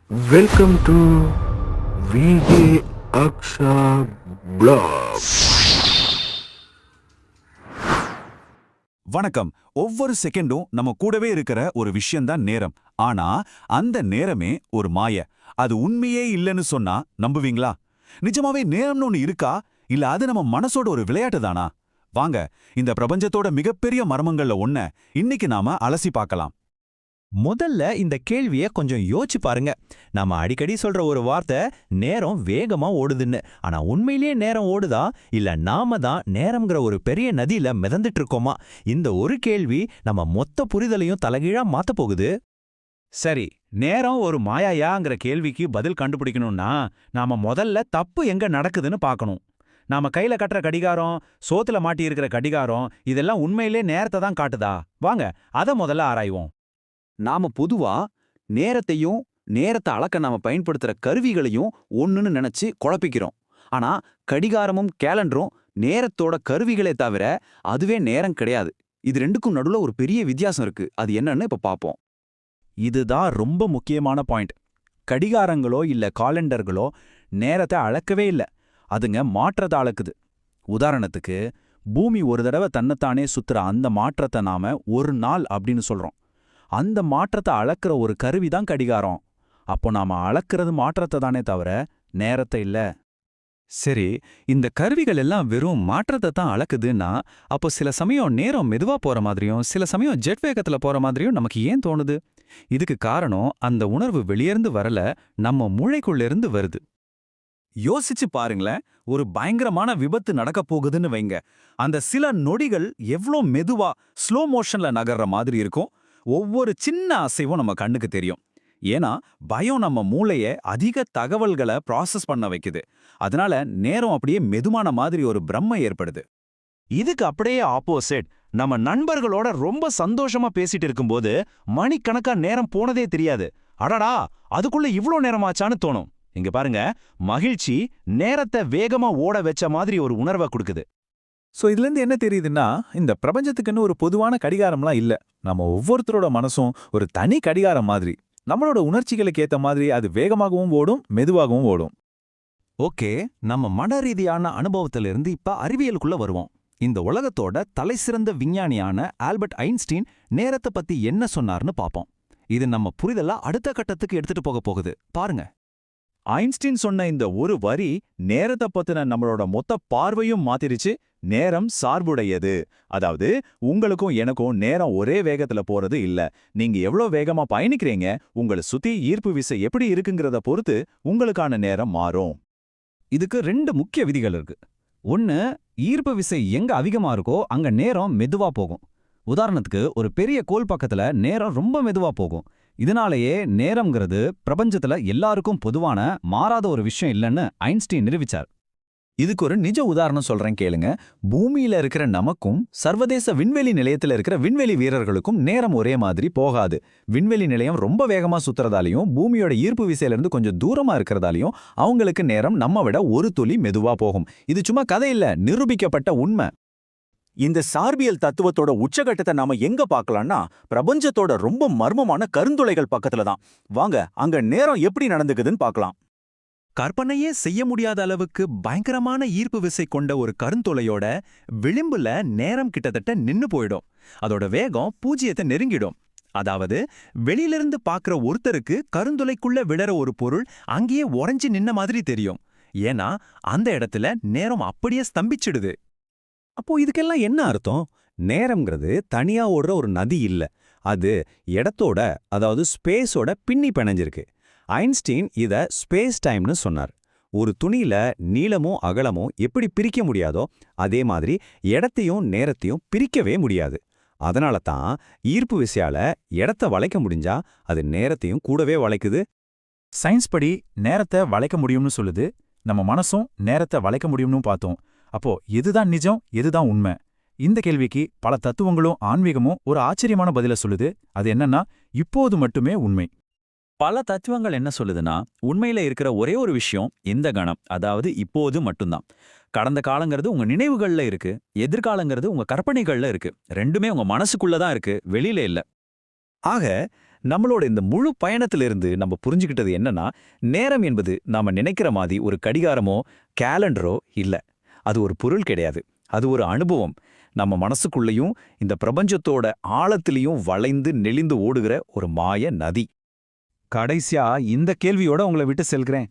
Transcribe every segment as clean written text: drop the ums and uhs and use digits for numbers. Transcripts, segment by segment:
Welcome to VJ Aksha Blog. வணக்கம். ஒவ்வொரு செகண்டும் நம்ம கூடவே இருக்கிற ஒரு விஷயம்தான் நேரம். ஆனா அந்த நேரமே ஒரு மாய. அது உண்மையே இல்லைன்னு சொன்னா நம்புவீங்களா? நிஜமாவே நேரம்னு ஒண்ணு இருக்கா? இல்ல அது நம்ம மனசோட ஒரு விளையாட்டு தானா? வாங்க, இந்த பிரபஞ்சத்தோட மிகப்பெரிய மர்மங்கள்ல ஒண்ண இன்னைக்கு நாம அலசி பார்க்கலாம். முதல்ல இந்த கேள்விய கொஞ்சம் யோசிச்சு பாருங்க. நாம அடிக்கடி சொல்ற ஒரு வார்த்தை நேரம் வேகமா ஓடுதுன்னு. ஆனா உண்மையிலேயே நேரம் ஓடுதா இல்ல நாம தான் நேரம்ங்கிற ஒரு பெரிய நதியில மிதந்துட்டு இருக்கோமா? இந்த ஒரு கேள்வி நம்ம மொத்த புரிதலையும் தலைகீழா மாத்த போகுது. சரி, நேரம் ஒரு மாயாயாங்கிற கேள்விக்கு பதில் கண்டுபிடிக்கணும்னா நாம முதல்ல தப்பு எங்க நடக்குதுன்னு பார்க்கணும். நாம கையில கட்டுற கடிகாரம், சோத்துல மாட்டி இருக்கிற கடிகாரம், இதெல்லாம் உண்மையிலே நேரத்தை தான் காட்டுதா? வாங்க, அதை முதல்ல ஆராய்வோம். நாம பொதுவா நேரத்தையும் நேரத்தை அளக்க நாம பயன்படுத்துற கருவிகளையும் ஒண்ணுன்னு நினைச்சு குழப்பிக்கிறோம். ஆனா கடிகாரமும் கேலண்டரும் நேரத்தோட கருவிகளே தவிர அதுவே நேரம் கிடையாது. இது ரெண்டுக்கும் நடுவுல ஒரு பெரிய வித்தியாசம் இருக்கு. அது என்னன்னு இப்ப பாப்போம். இதுதான் ரொம்ப முக்கியமான பாயிண்ட். கடிகாரங்களோ இல்ல காலண்டர்களோ நேரத்தை அளக்கவே இல்ல, அதுங்க மாற்றத்தை அளக்குது. உதாரணத்துக்கு, பூமி ஒரு தடவை தன்னைத்தானே சுத்துற அந்த மாற்றத்தை நாம ஒரு நாள் அப்படின்னு சொல்றோம். அந்த மாற்றத்தை அளக்குற ஒரு கருவி தான் கடிகாரம். அப்போ நாம அளக்கிறது மாற்றத்தை தானே தவிர நேரத்தை இல்ல. சரி, இந்த கருவிகள் எல்லாம் வெறும் மாற்றத்தை தான் அளக்குதுன்னா, அப்போ சில சமயம் நேரம் மெதுவா போற மாதிரியும் சில சமயம் ஜெட் வேகத்துல போற மாதிரியும் நமக்கு ஏன் தோணுது? இதுக்கு காரணம் அந்த உணர்வு வெளியிருந்து வரல, நம்ம மூளைக்குள்ள இருந்து வருது. யோசிச்சு பாருங்களேன், ஒரு பயங்கரமான விபத்து நடக்க போகுதுன்னு வைங்க. அந்த சில நொடிகள் எவ்ளோ மெதுவா ஸ்லோ மோஷன்ல நகர்ற மாதிரி இருக்கும். ஒவ்வொரு சின்ன அசைவும் நம்ம கண்ணுக்கு தெரியும். ஏன்னா பயம் நம்ம மூளைய அதிக தகவல்களை ப்ராசஸ் பண்ண வைக்குது. அதனால நேரம் அப்படியே மெதுமான மாதிரி ஒரு பிரம்மை ஏற்படுது. இதுக்கு அப்படியே ஆப்போசிட். நம்ம நண்பர்களோட ரொம்ப சந்தோஷமா பேசிட்டு இருக்கும்போது மணிக்கணக்கா நேரம் போனதே தெரியாது. அடடா, அதுக்குள்ள இவ்ளோ நேரமாச்சான்னு தோணும். இங்க பாருங்க, மகிழ்ச்சி நேரத்தை வேகமா ஓட வச்ச மாதிரி ஒரு உணர்வை கொடுக்குது. ஸோ இதுலேருந்து என்ன தெரியுதுன்னா, இந்த பிரபஞ்சத்துக்குன்னு ஒரு பொதுவான கடிகாரம்லாம் இல்ல. நம்ம ஒவ்வொருத்தரோட மனசும் ஒரு தனி கடிகாரம் மாதிரி. நம்மளோட உணர்ச்சிகளுக்கு ஏத்த மாதிரி அது வேகமாகவும் ஓடும், மெதுவாகவும் ஓடும். ஓகே, நம்ம மன ரீதியான அனுபவத்திலிருந்து இப்ப அறிவியலுக்குள்ள வருவோம். இந்த உலகத்தோட தலைசிறந்த விஞ்ஞானியான ஆல்பர்ட் ஐன்ஸ்டீன் நேரத்தை பத்தி என்ன சொன்னார்னு பாப்போம். இது நம்ம புரிதலா அடுத்த கட்டத்துக்கு எடுத்துட்டு போக போகுது. பாருங்க. ஐன்ஸ்டீன் சொன்ன இந்த ஒரு வரி நேரத்தை பத்தின நம்மளோட மொத்த பார்வையும் மாத்திருச்சு. நேரம் சார்புடையது. அதாவது உங்களுக்கும் எனக்கும் நேரம் ஒரே வேகத்துல போறது இல்ல. நீங்க எவ்வளவு வேகமா பயணிக்கிறீங்க, உங்களை சுத்தி ஈர்ப்பு விசை எப்படி இருக்குங்கிறத பொறுத்து உங்களுக்கான நேரம் மாறும். இதுக்கு 2 முக்கிய விதிகள் இருக்கு. ஒன்னு, ஈர்ப்பு விசை எங்க அதிகமா இருக்கோ அங்க நேரம் மெதுவா போகும். உதாரணத்துக்கு, ஒரு பெரிய கோல் பக்கத்துல நேரம் ரொம்ப மெதுவா போகும். இதனாலேயே நேரம்ங்கிறது பிரபஞ்சத்துல எல்லாருக்கும் பொதுவான மாறாத ஒரு விஷயம் இல்லைன்னு ஐன்ஸ்டீன் நிரூபிச்சார். இதுக்கு ஒரு நிஜ உதாரணம் சொல்றேன் கேளுங்க. பூமியில இருக்கிற நமக்கும் சர்வதேச விண்வெளி நிலையத்துல இருக்கிற விண்வெளி வீரர்களுக்கும் நேரம் ஒரே மாதிரி போகாது. விண்வெளி நிலையம் ரொம்ப வேகமா சுத்துறதாலையும் பூமியோட ஈர்ப்பு விசையிலிருந்து கொஞ்சம் தூரமா இருக்கிறதாலையும் அவங்களுக்கு நேரம் நம்ம விட ஒரு துளி மெதுவா போகும். இது சும்மா கதை இல்ல, நிரூபிக்கப்பட்ட உண்மை. இந்த சார்பியல் தத்துவத்தோட உச்சகட்டத்தை நாம எங்க பார்க்கலாம்னா, பிரபஞ்சத்தோட ரொம்ப மர்மமான கருந்துளைகள் பக்கத்துல தான். வாங்க, அங்க நேரம் எப்படி நடந்துக்குதுன்னு பார்க்கலாம். கற்பனையே செய்ய முடியாத அளவுக்கு பயங்கரமான ஈர்ப்பு விசை கொண்ட ஒரு கருந்துளையோட விளிம்புல நேரம் கிட்டத்தட்ட நின்னு போயிடும். அதோட வேகம் 0 நெருங்கிடும். அதாவது வெளியிலிருந்து பார்க்கிற ஒருத்தருக்கு கருந்துளைக்குள்ள விழற ஒரு பொருள் அங்கேயே உறைஞ்சு நின்ன மாதிரி தெரியும். ஏன்னா அந்த இடத்துல நேரம் அப்படியே ஸ்தம்பிச்சிடுது. அப்போ இதுக்கெல்லாம் என்ன அர்த்தம்? நேரம்ங்கிறது தனியா ஓடுற ஒரு நதி இல்ல. அது இடத்தோட, அதாவது ஸ்பேஸோட பின்னி பிணைஞ்சிருக்கு. ஐன்ஸ்டீன் இத ஸ்பேஸ் டைம்னு சொன்னார். ஒரு துணியில நீளமும் அகலமும் எப்படி பிரிக்க முடியாதோ அதே மாதிரி இடத்தையும் நேரத்தையும் பிரிக்கவே முடியாது. அதனால தான் ஈர்ப்பு விசையால இடத்தை வளைக்க முடிஞ்சா அது நேரத்தையும் கூடவே வளைக்குது. சயின்ஸ் படி நேரத்தை வளைக்க முடியும்னு சொல்லுது. நம்ம மனசும் நேரத்தை வளைக்க முடியும்னு பார்த்தோம். அப்போ எதுதான் நிஜம், எதுதான் உண்மை? இந்த கேள்விக்கு பல தத்துவங்களும் ஆன்மீகமும் ஒரு ஆச்சரியமான பதில சொல்லுது. அது என்னன்னா, இப்போது மட்டுமே உண்மை. பல தத்துவங்கள் என்ன சொல்லுதுன்னா, உண்மையில இருக்கிற ஒரே ஒரு விஷயம் இந்த கணம், அதாவது இப்போது மட்டும்தான். கடந்த காலங்கிறது உங்க நினைவுகள்ல இருக்கு, எதிர்காலங்கிறது உங்க கற்பனைகள்ல இருக்கு. ரெண்டுமே உங்க மனசுக்குள்ள தான் இருக்கு, வெளியில இல்ல. ஆக நம்மளோட இந்த முழு பயணத்திலிருந்து நம்ம புரிஞ்சுக்கிட்டது என்னன்னா, நேரம் என்பது நாம நினைக்கிற மாதிரி ஒரு கடிகாரமோ கேலண்டரோ இல்ல. அது ஒரு பொருள் கிடையாது. அது ஒரு அனுபவம். நம்ம மனசுக்குள்ளேயும் இந்த பிரபஞ்சத்தோட ஆழத்திலையும் வளைந்து நெளிந்து ஓடுகிற ஒரு மாய நதி. கடைசியா இந்த கேள்வியோட உங்களை விட்டு செல்கிறேன்.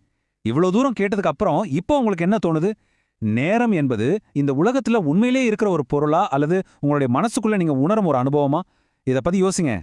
இவ்வளோ தூரம் கேட்டதுக்கு அப்புறம் இப்போ உங்களுக்கு என்ன தோணுது? நேரம் என்பது இந்த உலகத்துல உண்மையிலே இருக்கிற ஒரு பொருளா அல்லது உங்களுடைய மனசுக்குள்ள நீங்க உணரும் ஒரு அனுபவமா? இத பத்தி யோசிங்க.